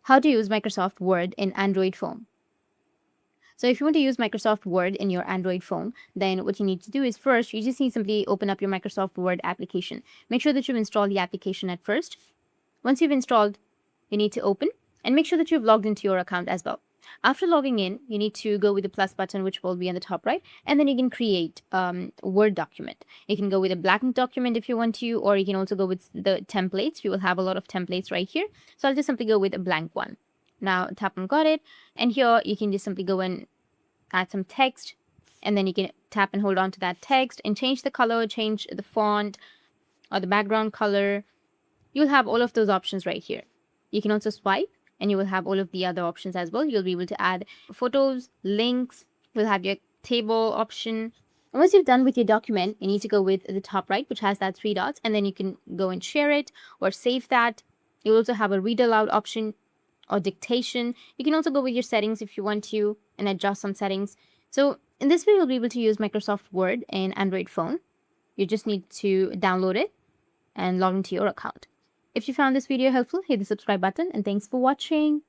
how to use Microsoft Word in Android phone. So if you want to use Microsoft Word in your Android phone, then what you need to do is first, you just need to simply open up your Microsoft Word application. Make sure that you've installed the application at first. Once you've installed, you need to open and make sure that you've logged into your account as well. After logging in, you need to go with the plus button, which will be on the top right, and then you can create a Word document. You can go with a blank document if you want to, or you can also go with the templates. You will have a lot of templates right here. So I'll just simply go with a blank one. Now tap on got it, and here you can just simply go and add some text, and then you can tap and hold on to that text and change the color, change the font or the background color. You'll have all of those options right here. You can also swipe and you will have all of the other options as well. You'll be able to add photos, links, you'll have your table option. And once you've done with your document, you need to go with the top right, which has that three dots, and then you can go and share it or save that. You'll also have a read aloud option or dictation. You can also go with your settings if you want to and adjust some settings. So in this way, you'll be able to use Microsoft Word in Android phone. You just need to download it and log into your account. If you found this video helpful, hit the subscribe button, and thanks for watching.